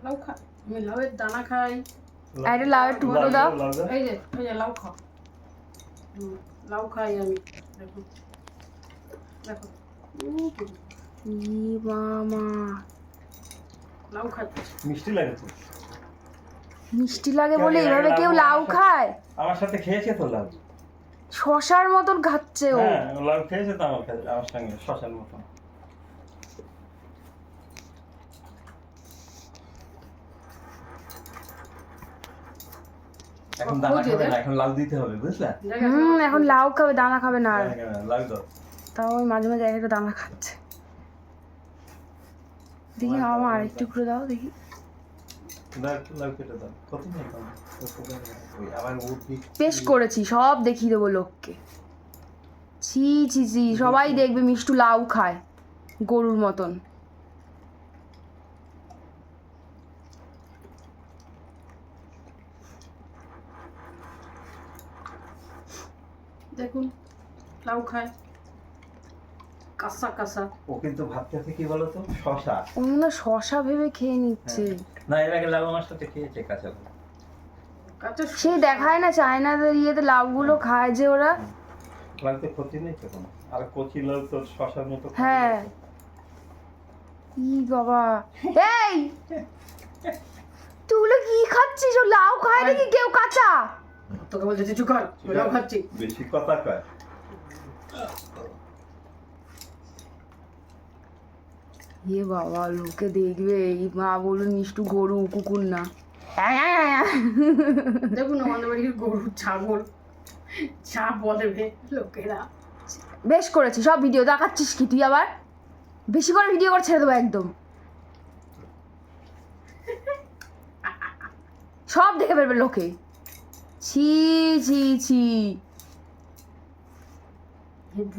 লাউ খা, আমি লাউয়ের দানা খাই। আরে লাউয়ের টুকরো দাও। এই যে লাউ খাও। লাউ খাই আমি। দেখো দেখো মামা লাউ খাচ্ছি। মিষ্টি লাগে তো। মিষ্টি লাগে বলে এইভাবে কেউ লাউ খায়? আমার সাথে খেয়েছে তো লাউ। শশার মতন খাচ্ছে ও। হ্যাঁ, লাউ খেয়েছে তো আমার সঙ্গে শশার মতন। এখন দানা খাবে না, এখন লাউ দিতে হবে, বুঝলা? এখন লাউ খাবে, দানা খাবে না আর। লাউ দাও। তাও ওই মাঝে মাঝে একটা দানা খাচ্ছে। দেখি আমার আরেক টুকরো দাও দেখি। লাউ কেটে দাও। কত দাও? ওই আবার উঠবি। বেশ করেছি, সব দেখিয়ে দেবো লোককে। ছি ছি ছি, সবাই দেখবে মিষ্টু লাউ খায় গরুর মতন। দেখুন লাউ খায় কাঁচা কাঁচা। ও কিন্তু ভাবতেছে কি বলতো, শশা। ও মনে হয় শশা ভেবে খেয়ে নিচ্ছে। না, এর আগে লাউ আমার সাথে খেয়েছে কাঁচা। কাঁচা সে দেখায় না চায়নাদের ইয়েতে লাউগুলো খায় যে ওরা। লাউতে ক্ষতি নেই তো কোনো। আর কচি লাউ তো শশার মতো। হ্যাঁ। ই বাবা, এই তুই কি খাচ্ছিস? ও লাউ খায় নাকি কেউ কাঁচা? তোকে বলছে কিছু কর, লাউ খাচ্ছি। বেশি কথা কয়। এ বাবা, লোকে দেখবে এই মা বলুন মিষ্টু গরু কুকুর না। দেখুন আমাদের বাড়ির গরু ছাগল যা বলবে লোকেরা। বেশ করেছি, সব ভিডিও দেখাচ্ছিস কি তুই? আবার বেশি করে ভিডিও করে ছেড়ে দেবো একদম। সব দেখে ফেলবে লোকে। ছি ছি ছি।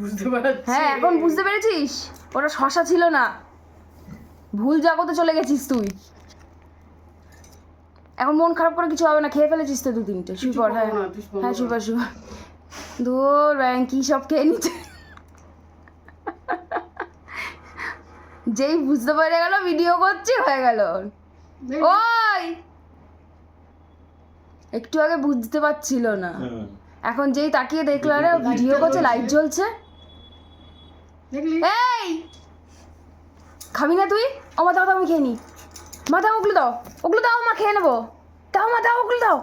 বুঝতে পারছি। হ্যাঁ, এখন বুঝতে পেরেছিস? ওটা শশা ছিল না, ভুল জগতে চলে গেছিস তুই। এখন মন খারাপ করে কিছু হবে না, খেয়ে ফেলেছিস তো দু তিনটে। শুই পড়। হ্যাঁ হ্যাঁ, শুই পড় শুই পড়। দূর কি সব খেয়ে নিচ্ছে। যেই বুঝতে পেরে গেল ভিডিও করছি, হয়ে গেল। ওই একটু আগে বুঝতে পারছিল না, এখন যেই তাকিয়ে দেখলো আরে ভিডিও করছে, লাইট জ্বলছে। দেখলি? এই খাবি না তুই? ও মা দাও দাও, আমি খেয়ে নি। মা দাও, ওগুলো দাও, ওগুলো দাও, মা খেয়ে নেবো। দাও মা দাও, ওগুলো দাও।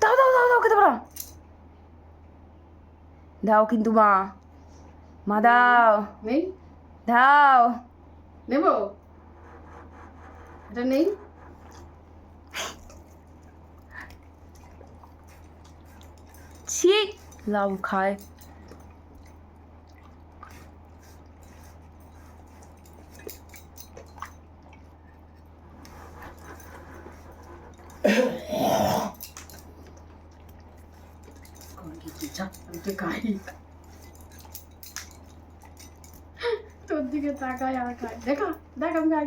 দাও দাও দাও দাও, খেতে পারো। দাও কিন্তু মা, মা দাও। নেই দাও। নেব, এটা নেই। ছি, লাউ খায়। তোর দিকে তাকাই আর খাই। দেখা দেখ আমি খাই।